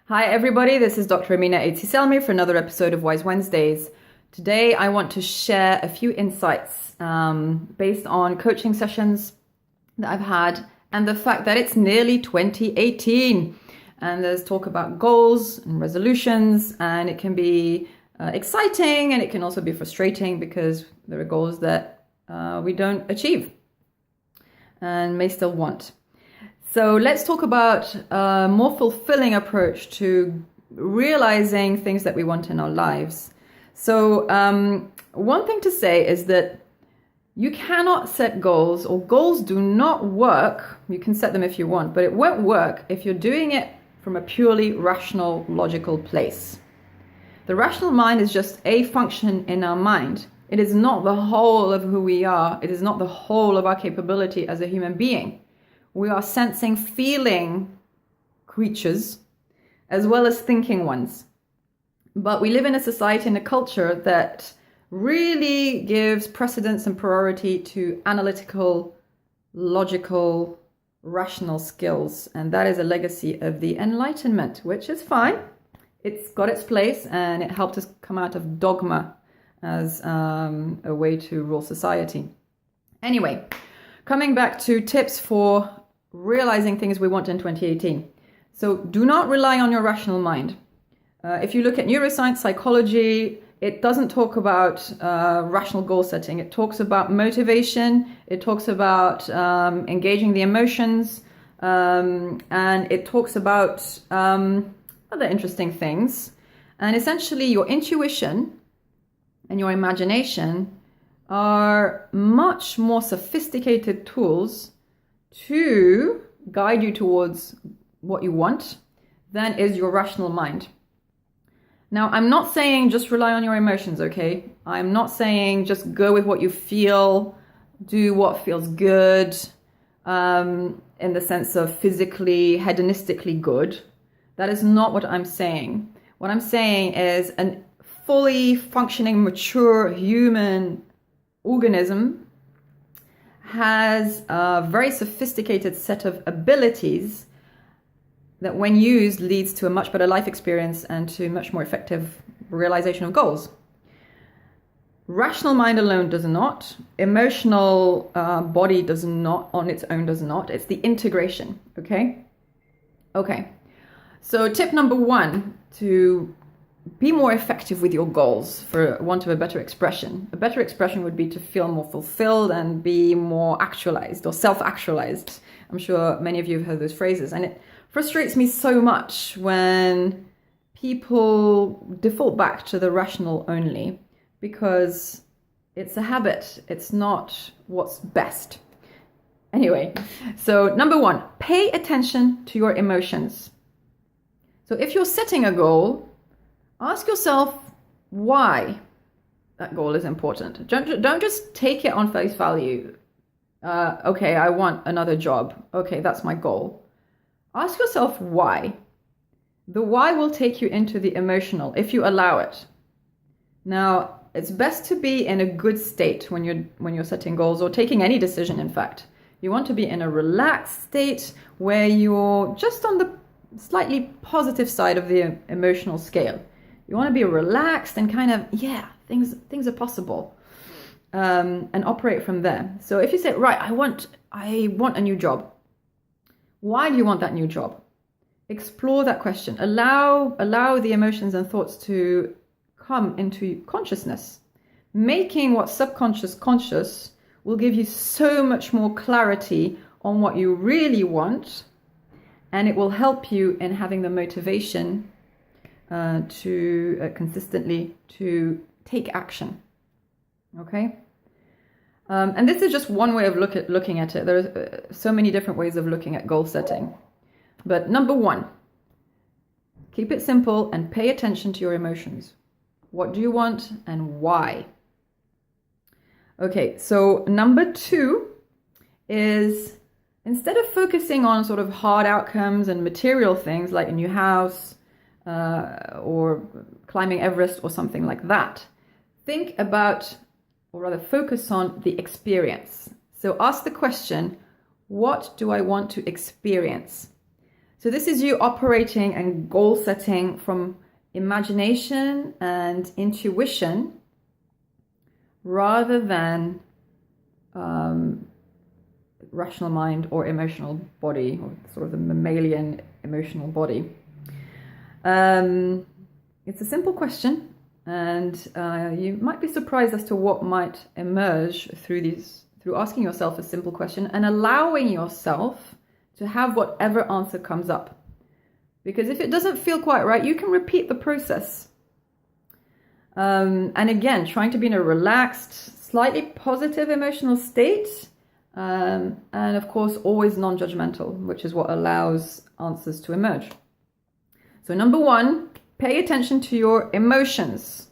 Hi everybody, this is Dr. Amina Aitsi-Selmi for another episode of Wise Wednesdays. Today I want to share a few insights based on coaching sessions that I've had and the fact that it's nearly 2018 and there's talk about goals and resolutions, and it can be exciting and it can also be frustrating because there are goals that we don't achieve and may still want. So let's talk about a more fulfilling approach to realizing things that we want in our lives. So one thing to say is that you cannot set goals, or goals do not work. You can set them if you want, but it won't work if you're doing it from a purely rational, logical place. The rational mind is just a function in our mind. It is not the whole of who we are. It is not the whole of our capability as a human being. We are sensing, feeling creatures as well as thinking ones. But we live in a society and a culture that really gives precedence and priority to analytical, logical, rational skills. And that is a legacy of the Enlightenment, which is fine. It's got its place and it helped us come out of dogma as a way to rule society. Anyway, coming back to tips for realizing things we want in 2018. So do not rely on your rational mind. If you look at neuroscience, psychology, it doesn't talk about rational goal setting. It talks about motivation. It talks about engaging the emotions. And it talks about other interesting things. And essentially your intuition and your imagination are much more sophisticated tools to guide you towards what you want than is your rational mind. Now, I'm not saying just rely on your emotions, okay? I'm not saying just go with what you feel, do what feels good, in the sense of physically, hedonistically good. That is not what I'm saying. What I'm saying is a fully functioning, mature human organism has a very sophisticated set of abilities that when used leads to a much better life experience and to much more effective realization of goals. Rational mind alone does not. Emotional body does not, on its own does not. It's the integration, okay? Okay, so tip number one to be more effective with your goals, for want of a better expression. A better expression would be to feel more fulfilled and be more actualized or self-actualized. I'm sure many of you have heard those phrases. And it frustrates me so much when people default back to the rational only, because it's a habit. It's not what's best. Anyway, so number one, pay attention to your emotions. So if you're setting a goal, ask yourself why that goal is important. Don't just take it on face value. Okay, I want another job. Okay, that's my goal. Ask yourself why. The why will take you into the emotional if you allow it. Now, it's best to be in a good state when you're setting goals or taking any decision, in fact. You want to be in a relaxed state where you're just on the slightly positive side of the emotional scale. You want to be relaxed and kind of, yeah, things are possible, and operate from there. So if you say, right, I want a new job. Why do you want that new job? Explore that question. Allow the emotions and thoughts to come into consciousness. Making what's subconscious conscious will give you so much more clarity on what you really want, and it will help you in having the motivation to consistently to take action. Okay, and this is just one way of looking at it. There are so many different ways of looking at goal setting, but number one, keep it simple and pay attention to your emotions. What do you want and why? Okay, so number two is, instead of focusing on sort of hard outcomes and material things like a new house, or climbing Everest or something like that, think about, or rather focus on the experience. So ask the question, what do I want to experience? So this is you operating and goal setting from imagination and intuition rather than rational mind or emotional body, or sort of the mammalian emotional body. It's a simple question, and you might be surprised as to what might emerge through asking yourself a simple question and allowing yourself to have whatever answer comes up. Because if it doesn't feel quite right, you can repeat the process. And again, trying to be in a relaxed, slightly positive emotional state, and of course, always non-judgmental, which is what allows answers to emerge. So number one, pay attention to your emotions.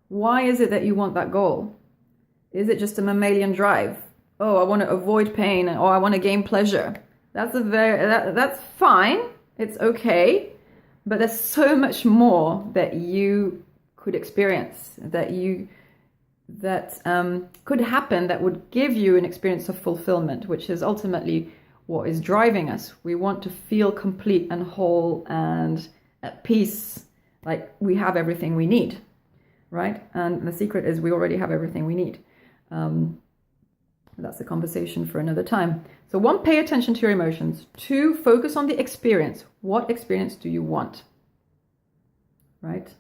Why is it that you want that goal? Is it just a mammalian drive? Oh, I want to avoid pain, or I want to gain pleasure. That's fine. It's okay. But there's so much more that you could experience, that could happen, that would give you an experience of fulfillment, which is ultimately what is driving us. We want to feel complete and whole and at peace, like we have everything we need, right? And the secret is we already have everything we need. That's a conversation for another time. So one, pay attention to your emotions. Two, focus on the experience. What experience do you want? Right?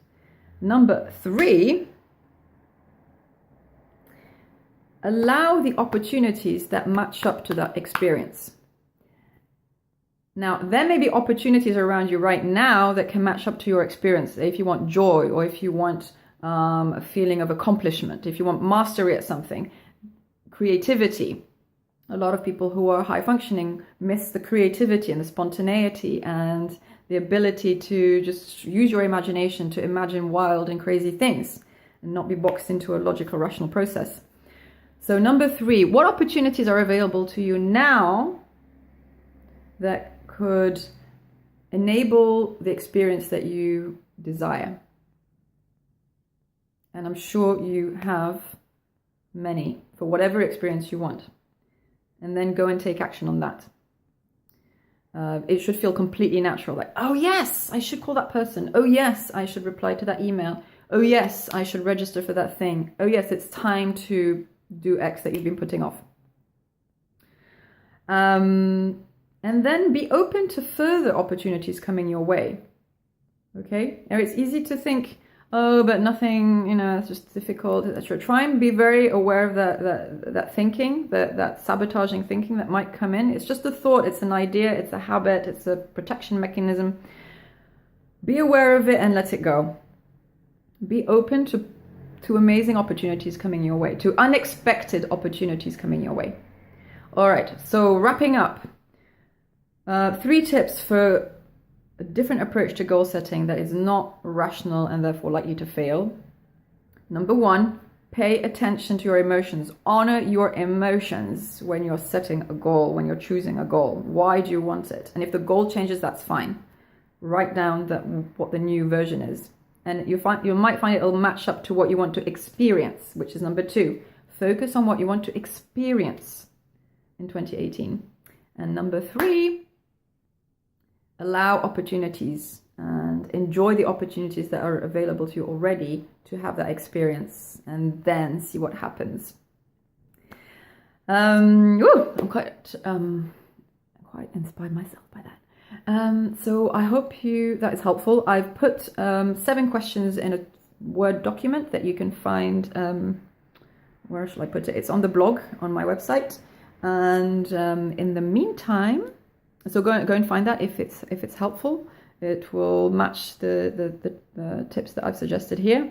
Number three, allow the opportunities that match up to that experience. Now, there may be opportunities around you right now that can match up to your experience. If you want joy, or if you want a feeling of accomplishment, if you want mastery at something, creativity. A lot of people who are high functioning miss the creativity and the spontaneity and the ability to just use your imagination to imagine wild and crazy things and not be boxed into a logical, rational process. So number three, what opportunities are available to you now that could enable the experience that you desire? And I'm sure you have many for whatever experience you want. And then go and take action on that. It should feel completely natural. Like, oh yes, I should call that person. Oh yes, I should reply to that email. Oh yes, I should register for that thing. Oh yes, it's time to do X that you've been putting off. And then be open to further opportunities coming your way. Okay? Now it's easy to think, oh, but nothing, it's just difficult, etc. Try and be very aware of that thinking, that sabotaging thinking that might come in. It's just a thought, it's an idea, it's a habit, it's a protection mechanism. Be aware of it and let it go. Be open to amazing opportunities coming your way, to unexpected opportunities coming your way. All right, so wrapping up. 3 tips for a different approach to goal setting that is not rational and therefore likely to fail. Number 1, pay attention to your emotions. Honor your emotions when you're setting a goal, when you're choosing a goal. Why do you want it? And if the goal changes, that's fine. Write down what the new version is. And you might find it'll match up to what you want to experience, which is number 2. Focus on what you want to experience in 2018. And number 3, allow opportunities and enjoy the opportunities that are available to you already to have that experience, and then see what happens. I'm quite inspired myself by that. So I hope that is helpful. I've put 7 questions in a Word document that you can find. Where shall I put it? It's on the blog on my website. And in the meantime, so go and find that if it's helpful. It will match the tips that I've suggested here.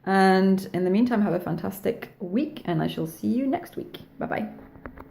And in the meantime, have a fantastic week, and I shall see you next week. Bye-bye.